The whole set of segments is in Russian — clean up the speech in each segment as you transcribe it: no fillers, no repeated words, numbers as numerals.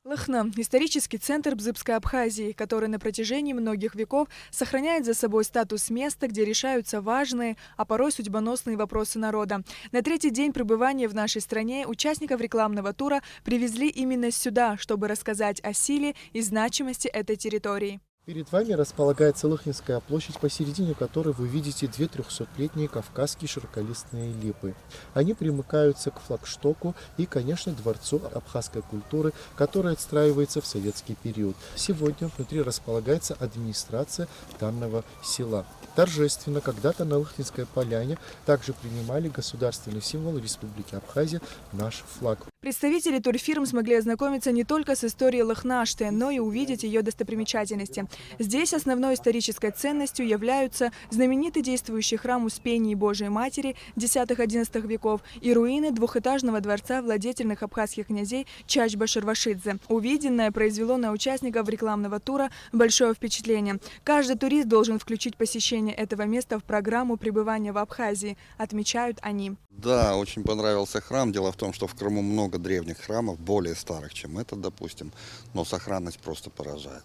Лыхна – исторический центр Бзыбской Абхазии, который на протяжении многих веков сохраняет за собой статус места, где решаются важные, а порой судьбоносные вопросы народа. На третий день пребывания в нашей стране участников рекламного тура привезли именно сюда, чтобы рассказать о силе и значимости этой территории. Перед вами располагается Лыхнинская площадь, посередине которой вы видите две 300-летние кавказские широколистные липы. Они примыкаются к флагштоку и, конечно, дворцу абхазской культуры, который отстраивается в советский период. Сегодня внутри располагается администрация данного села. Торжественно когда-то на Лыхнинской поляне также принимали государственный символ Республики Абхазия – наш флаг. Представители турфирм смогли ознакомиться не только с историей Лыхнашты, но и увидеть ее достопримечательности. Здесь основной исторической ценностью являются знаменитый действующий храм Успении Божией Матери X-XI веков и руины двухэтажного дворца владетельных абхазских князей Чачба-Шарвашидзе. Увиденное произвело на участников рекламного тура большое впечатление. Каждый турист должен включить посещение этого места в программу пребывания в Абхазии, отмечают они. Да, очень понравился храм. Дело в том, что в Крыму много древних храмов, более старых, чем этот, допустим, но сохранность просто поражает.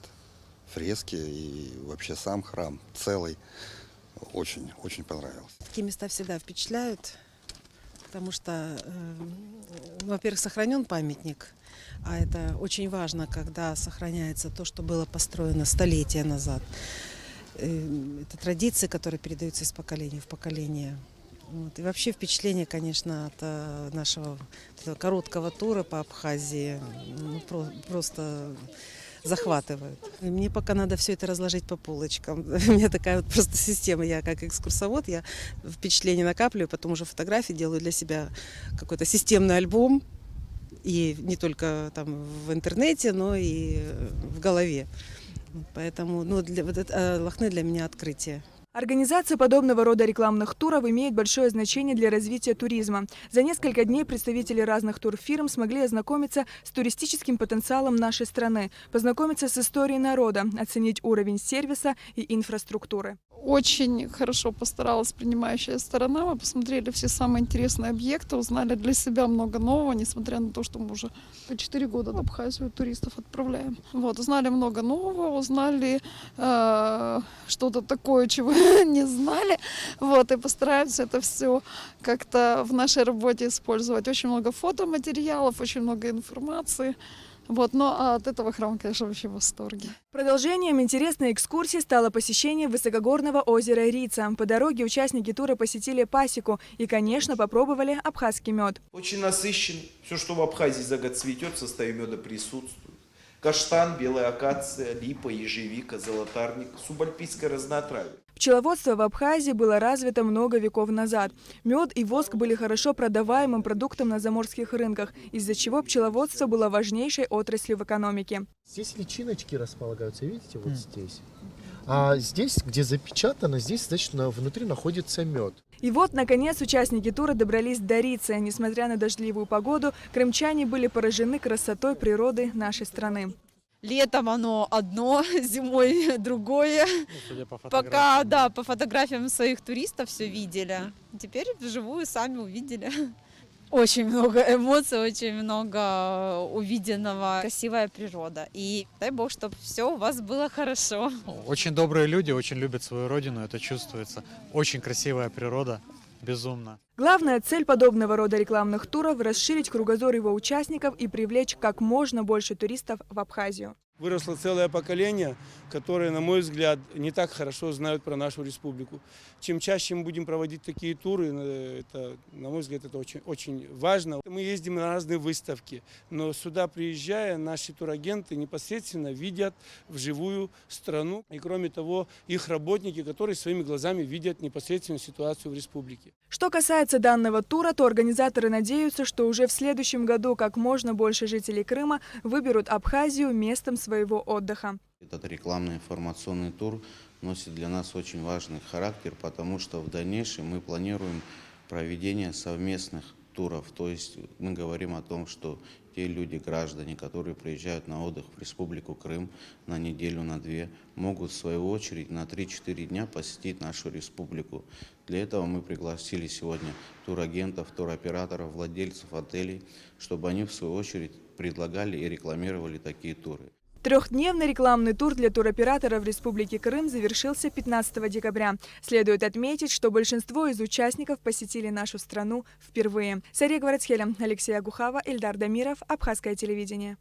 Фрески и вообще сам храм целый. Очень понравился. Такие места всегда впечатляют, потому что, во-первых, сохранен памятник, а это очень важно, когда сохраняется то, что было построено столетия назад. Это традиции, которые передаются из поколения в поколение. Вот. И вообще впечатление, конечно, от нашего короткого тура по Абхазии просто захватывают. И мне пока надо все это разложить по полочкам. У меня такая вот просто система. Я как экскурсовод, я впечатления накапливаю, потом уже фотографии делаю для себя какой-то системный альбом. И не только там в интернете, но и в голове. Поэтому Лыхны для меня открытие. Организация подобного рода рекламных туров имеет большое значение для развития туризма. За несколько дней представители разных турфирм смогли ознакомиться с туристическим потенциалом нашей страны, познакомиться с историей народа, оценить уровень сервиса и инфраструктуры. Очень хорошо постаралась принимающая сторона. Мы посмотрели все самые интересные объекты, узнали для себя много нового, несмотря на то, что мы уже по 4 года в Абхазию туристов отправляем. Вот, узнали много нового, узнали что-то такое, чего не знали. Вот, и постараемся это все как-то в нашей работе использовать. Очень много фотоматериалов, очень много информации. Вот, но от этого храма, конечно, вообще в восторге. Продолжением интересной экскурсии стало посещение высокогорного озера Рица. По дороге участники тура посетили пасеку и, конечно, попробовали абхазский мед. Очень насыщен. Все, что в Абхазии за год цветет, в составе меда присутствует. Каштан, белая акация, липа, ежевика, золотарник, субальпийское разнотравие. Пчеловодство в Абхазии было развито много веков назад. Мед и воск были хорошо продаваемым продуктом на заморских рынках, из-за чего пчеловодство было важнейшей отраслью в экономике. Здесь личиночки располагаются, видите, вот здесь. А здесь, где запечатано, здесь, значит, внутри находится мед. И вот, наконец, участники тура добрались до Рицы. Несмотря на дождливую погоду, крымчане были поражены красотой природы нашей страны. Летом оно одно, зимой другое. Пока, да, по фотографиям своих туристов все видели. Теперь вживую сами увидели. Очень много эмоций, очень много увиденного. Красивая природа. И дай бог, чтобы все у вас было хорошо. Очень добрые люди, очень любят свою родину, это чувствуется. Очень красивая природа, безумно. Главная цель подобного рода рекламных туров – расширить кругозор его участников и привлечь как можно больше туристов в Абхазию. Выросло целое поколение, которое, на мой взгляд, не так хорошо знают про нашу республику. Чем чаще мы будем проводить такие туры, это, на мой взгляд, это очень важно. Мы ездим на разные выставки, но сюда, приезжая, наши турагенты непосредственно видят вживую страну. И кроме того, их работники, которые своими глазами видят непосредственную ситуацию в республике. Что касается данного тура, то организаторы надеются, что уже в следующем году как можно больше жителей Крыма выберут Абхазию местом своего отдыха. Этот рекламный информационный тур носит для нас очень важный характер, потому что в дальнейшем мы планируем проведение совместных туров. То есть мы говорим о том, что те люди, граждане, которые приезжают на отдых в Республику Крым на неделю, на две, могут в свою очередь на 3-4 дня посетить нашу республику. Для этого мы пригласили сегодня турагентов, туроператоров, владельцев отелей, чтобы они в свою очередь предлагали и рекламировали такие туры. Трехдневный рекламный тур для туроператоров Республики Крым завершился 15 декабря. Следует отметить, что большинство из участников посетили нашу страну впервые. Сария Гварацхеля, Алексей Агухава, Ильдар Дамиров, Абхазское телевидение.